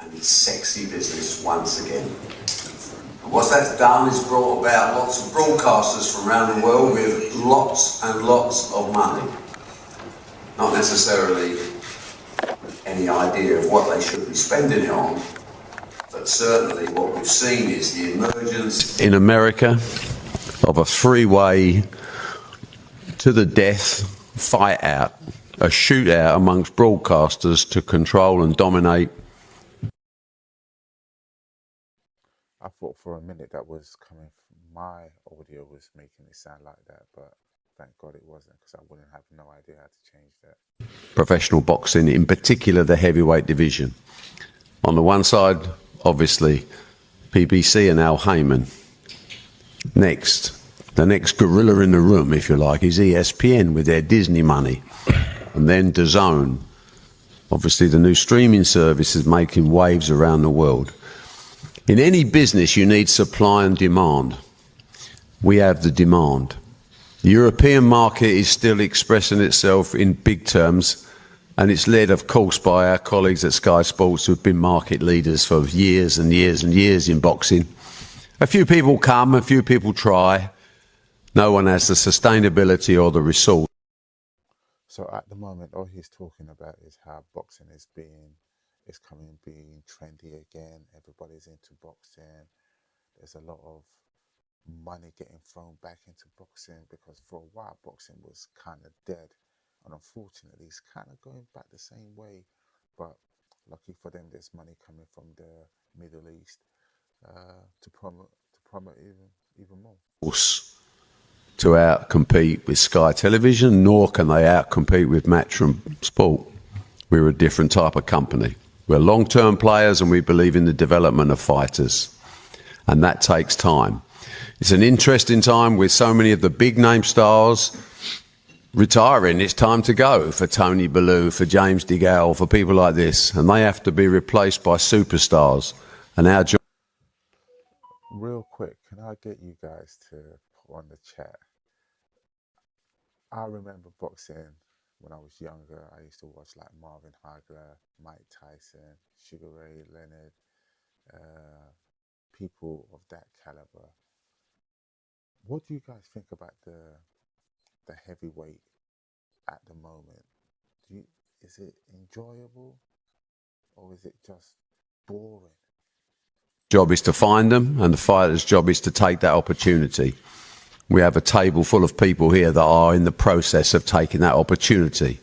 and it's sexy business once again. And what that's done is brought about lots of broadcasters from around the world with lots and lots of money. Not necessarily any idea of what they should be spending it on, but certainly what we've seen is the emergence in America of a three-way to the death fight out, a shootout amongst broadcasters to control and dominate. I thought for a minute that was coming from my audio was making it sound like that, but thank God it wasn't, because I wouldn't have no idea how to change that. Professional boxing, in particular the heavyweight division. On the one side, obviously, PBC and Al Heyman. Next, the next gorilla in the room, if you like, is ESPN with their Disney money. And then DAZN. Obviously, the new streaming service is making waves around the world. In any business, you need supply and demand. We have the demand. The European market is still expressing itself in big terms, and it's led, of course, by our colleagues at Sky Sports who have been market leaders for years and years and years in boxing. A few people come, a few people try. No one has the sustainability or the resource. So at the moment, all he's talking about is how boxing is being trendy again. Everybody's into boxing. There's a lot of money getting thrown back into boxing, because for a while boxing was kind of dead, and unfortunately it's kind of going back the same way. But lucky for them, there's money coming from the Middle East to promote even more. To outcompete with Sky Television, nor can they outcompete with Matchroom Sport. We're a different type of company. We're long-term players, and we believe in the development of fighters, and that takes time. It's an interesting time with so many of the big-name stars retiring. It's time to go for Tony Bellew, for James DeGale, for people like this, and they have to be replaced by superstars. And our job. Real quick, can I get you guys to put on the chat? I remember boxing when I was younger. I used to watch like Marvin Hagler, Mike Tyson, Sugar Ray Leonard, people of that caliber. What do you guys think about the heavyweight at the moment? Is it enjoyable, or is it just boring? Job is to find them, and the fighter's job is to take that opportunity. We have a table full of people here that are in the process of taking that opportunity,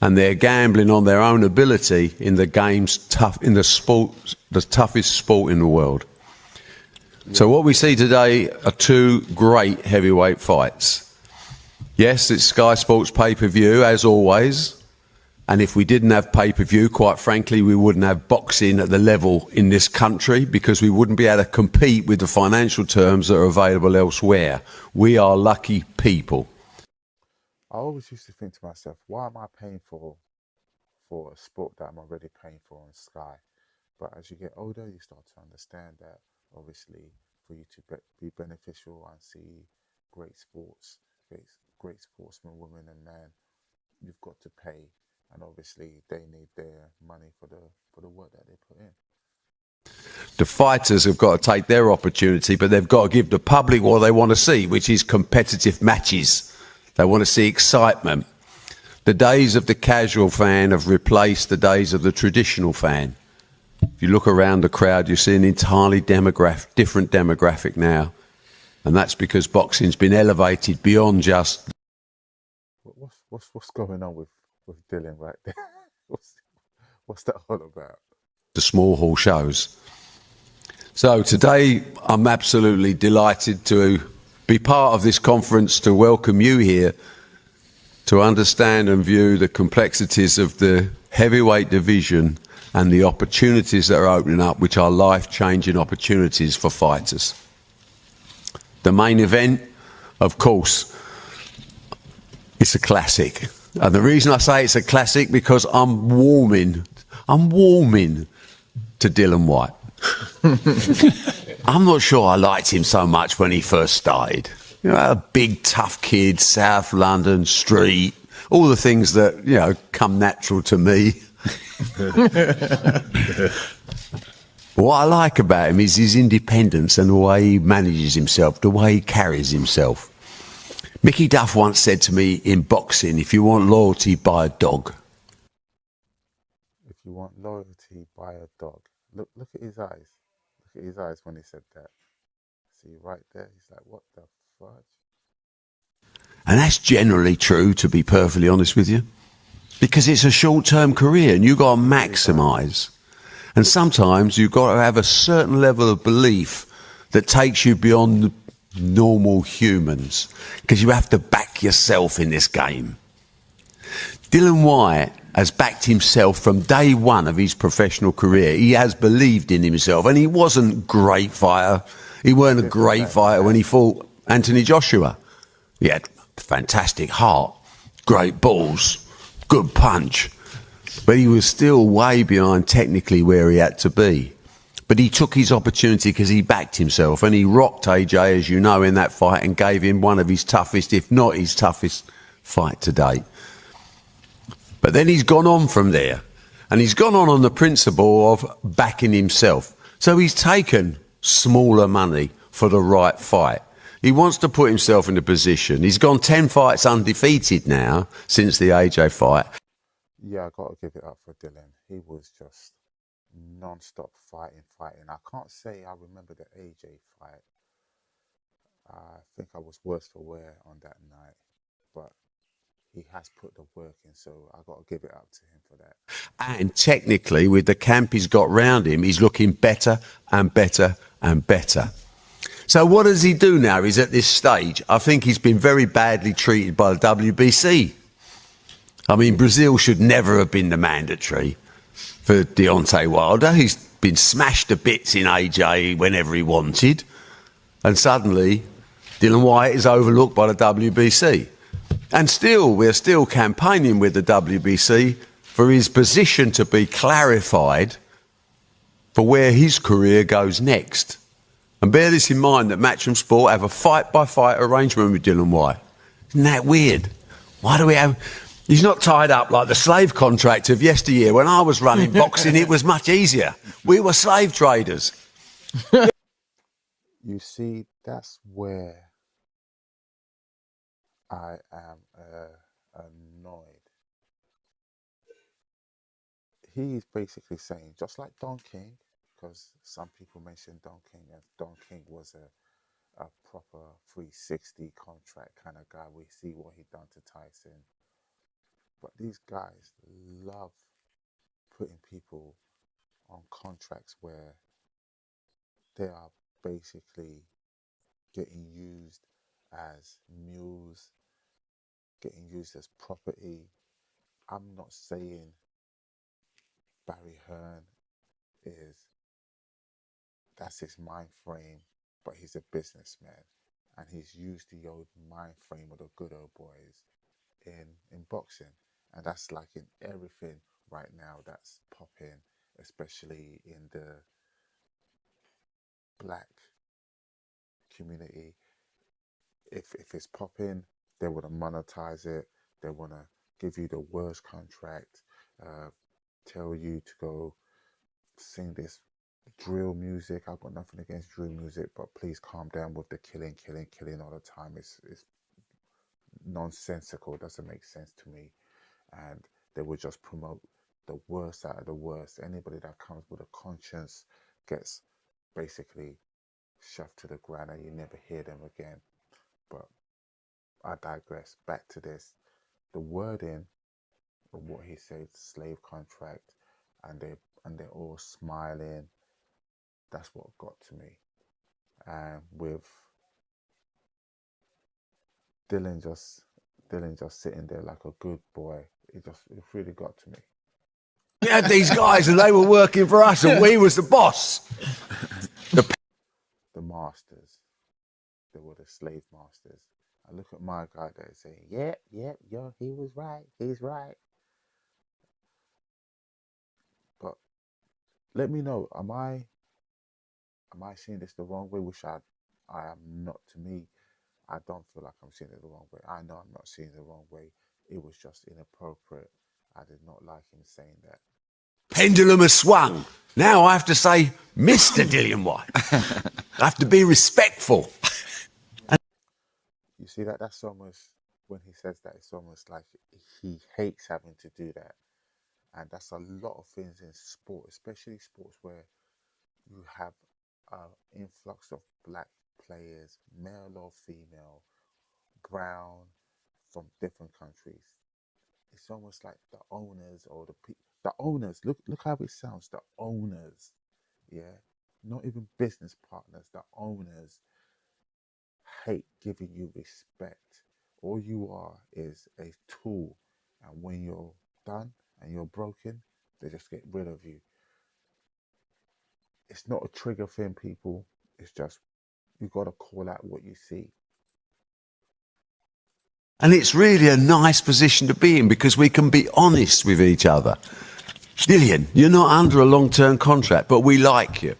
and they're gambling on their own ability in the game's the toughest sport in the world. So what we see today are two great heavyweight fights. Yes, it's Sky Sports pay-per-view, as always. And if we didn't have pay-per-view, quite frankly, we wouldn't have boxing at the level in this country, because we wouldn't be able to compete with the financial terms that are available elsewhere. We are lucky people. I always used to think to myself, why am I paying for a sport that I'm already paying for on Sky? But as you get older, you start to understand that, obviously, for you to be beneficial and see great sportsmen, women and men, you've got to pay. And obviously they need their money for the work that they put in. The fighters have got to take their opportunity, but they've got to give the public what they want to see, which is competitive matches. They want to see excitement. The days of the casual fan have replaced the days of the traditional fan. If you look around the crowd, you see an entirely different demographic now. And that's because boxing's been elevated beyond just... What's going on with Dylan right there? What's that all about? The small hall shows. So today I'm absolutely delighted to be part of this conference, to welcome you here, to understand and view the complexities of the heavyweight division and the opportunities that are opening up, which are life-changing opportunities for fighters. The main event, of course, it's a classic. And the reason I say it's a classic, because I'm warming to Dylan Whyte. I'm not sure I liked him so much when he first started. You know, a big, tough kid, South London, street, all the things that, you know, come natural to me. What I like about him is his independence and the way he manages himself, the way he carries himself. Mickey Duff once said to me in boxing, if you want loyalty, buy a dog. If you want loyalty, buy a dog. Look at his eyes. Look at his eyes when he said that. See right there, he's like, what the fudge? And that's generally true, to be perfectly honest with you, because it's a short-term career and you've got to maximise. And sometimes you've got to have a certain level of belief that takes you beyond normal humans, because you have to back yourself in this game. Dylan Whyte has backed himself from day one of his professional career. He has believed in himself, and he wasn't a great fighter. He weren't a great fighter when he fought Anthony Joshua. He had fantastic heart, great balls, good punch, but he was still way behind technically where he had to be. But he took his opportunity because he backed himself, and he rocked AJ, as you know, in that fight and gave him one of his toughest, if not his toughest fight to date. But then he's gone on from there, and he's gone on the principle of backing himself. So he's taken smaller money for the right fight. He wants to put himself in a position. He's gone 10 fights undefeated now since the AJ fight. Yeah, I got to give it up for Dylan. He was just non-stop fighting. I can't say I remember the AJ fight. I think I was worse for wear on that night, but he has put the work in, so I got to give it up to him for that. And technically, with the camp he's got round him, he's looking better and better and better. So what does he do now? He's at this stage. I think he's been very badly treated by the WBC. I mean, Brazil should never have been the mandatory for Deontay Wilder. He's been smashed to bits in AJ whenever he wanted. And suddenly, Dylan Whyte is overlooked by the WBC. And still, we're still campaigning with the WBC for his position to be clarified for where his career goes next. And bear this in mind, that Matchroom Sport have a fight-by-fight arrangement with Dylan Whyte. Isn't that weird? Why do we have... He's not tied up like the slave contract of yesteryear. When I was running boxing, it was much easier. We were slave traders. You see, that's where I am annoyed. He's basically saying, just like Don King, because some people mention Don King, and Don King was a proper 360 contract kind of guy. We see what he done to Tyson. But these guys love putting people on contracts where they are basically getting used as mules, getting used as property. I'm not saying Barry Hearn that's his mind frame, but he's a businessman, and he's used the old mind frame of the good old boys in boxing. And that's like in everything right now that's popping, especially in the black community. If it's popping, they want to monetize it. They want to give you the worst contract, tell you to go sing this drill music. I've got nothing against drill music, but please calm down with the killing all the time. It's nonsensical. It doesn't make sense to me. And they would just promote the worst out of the worst. Anybody that comes with a conscience gets basically shoved to the ground, and you never hear them again. But I digress. Back to this. The wording of what he said, slave contract, and they're all smiling. That's what got to me. And with Dylan just sitting there like a good boy, it really got to me. We had these guys and they were working for us and we was the boss. The masters. They were the slave masters. I look at my guy there saying, yeah, yo, he was right. He's right. But let me know, am I seeing this the wrong way? Which I am not. To me, I don't feel like I'm seeing it the wrong way. I know I'm not seeing it the wrong way. It was just inappropriate. I did not like him saying that. Pendulum has swung. Now I have to say, Mr. Dillian Whyte. I have to be respectful. You see that? That's almost, when he says that, it's almost like he hates having to do that. And that's a lot of things in sport, especially sports where you have an influx of black players, male or female, brown, from different countries. It's almost like the owners or the owners. Look how it sounds. The owners, yeah, not even business partners. The owners hate giving you respect. All you are is a tool, and when you're done and you're broken, they just get rid of you. It's not a trigger thing, people. It's just you got to call out what you see. And it's really a nice position to be in because we can be honest with each other. Dillian, you're not under a long-term contract, but we like you.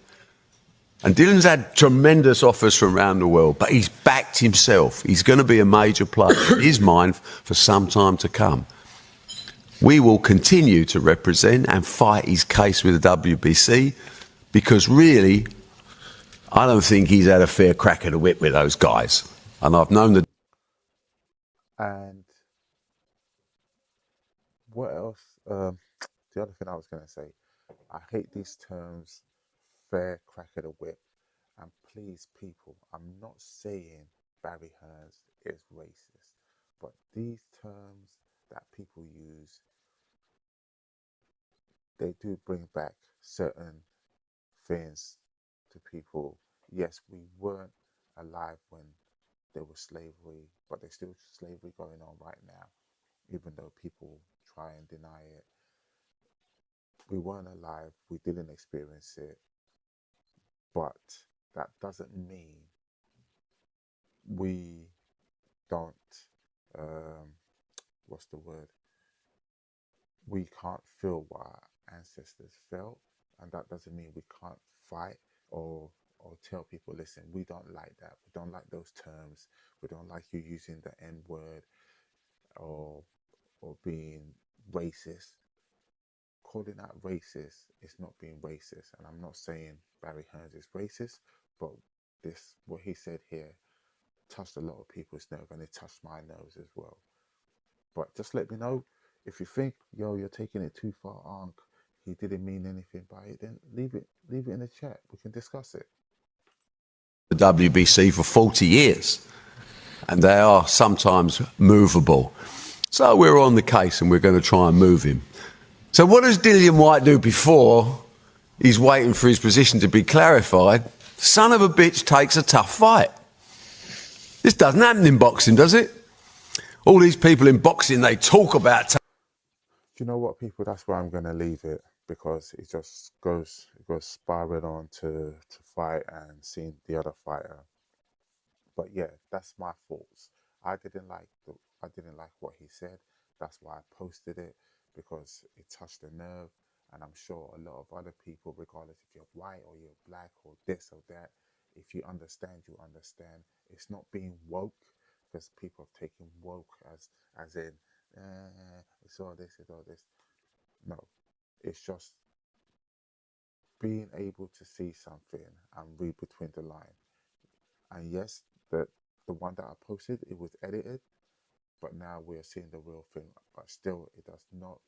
And Dylan's had tremendous offers from around the world, but he's backed himself. He's going to be a major player in his mind for some time to come. We will continue to represent and fight his case with the WBC because really, I don't think he's had a fair crack at the whip with those guys. And I've known the... And what else? The other thing I was going to say, I hate these terms, fair crack at the whip. And please, people, I'm not saying Barry Hearn is racist, but these terms that people use, they do bring back certain things to people. Yes, we weren't alive when there was slavery, but there's still slavery going on right now, even though people try and deny it. We weren't alive, we didn't experience it, but that doesn't mean we don't, what's the word? We can't feel what our ancestors felt, and that doesn't mean we can't fight or tell people, listen, we don't like that. We don't like those terms. We don't like you using the N word or being racist. Calling out racist is not being racist, and I'm not saying Barry Hearn is racist, but this, what he said here, touched a lot of people's nerve, and it touched my nerves as well. But just let me know if you think, yo, you're taking it too far, Unc. He didn't mean anything by it. Then leave it in the chat. We can discuss it. The WBC for 40 years, and they are sometimes movable. So we're on the case, and we're going to try and move him. So what does Dillian Whyte do before he's waiting for his position to be clarified? Son of a bitch takes a tough fight. This doesn't happen in boxing, does it? All these people in boxing, they talk about... Do you know what, people? That's where I'm going to leave it, because it just goes spiraling on to fight and seeing the other fighter. But yeah, that's my faults. I didn't like what he said. That's why I posted it, because it touched a nerve. And I'm sure a lot of other people, regardless if you're white or you're black or this or that, if you understand, you understand. It's not being woke, because people have taken woke as in it's all this, it's all this. No, it's just being able to see something and read between the line. And yes, the one that I posted, it was edited, but now we're seeing the real thing. But still, it does not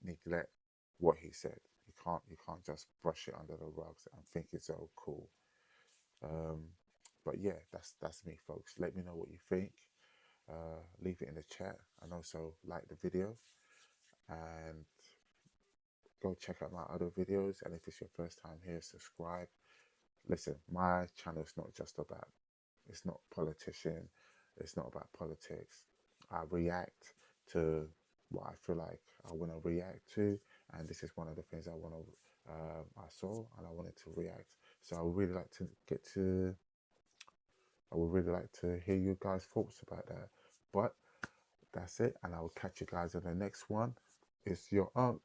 neglect what he said. You can't just brush it under the rugs and think it's all cool. But yeah, that's me, folks. Let me know what you think. Leave it in the chat, and also like the video, and go check out my other videos. And if it's your first time here, subscribe. Listen, my channel is not just about, it's not politician, it's not about politics. I react to what I feel like I want to react to, and this is one of the things I saw and I wanted to react. So I would really like to hear you guys' thoughts about that. But that's it, and I will catch you guys on the next one. It's your Unc.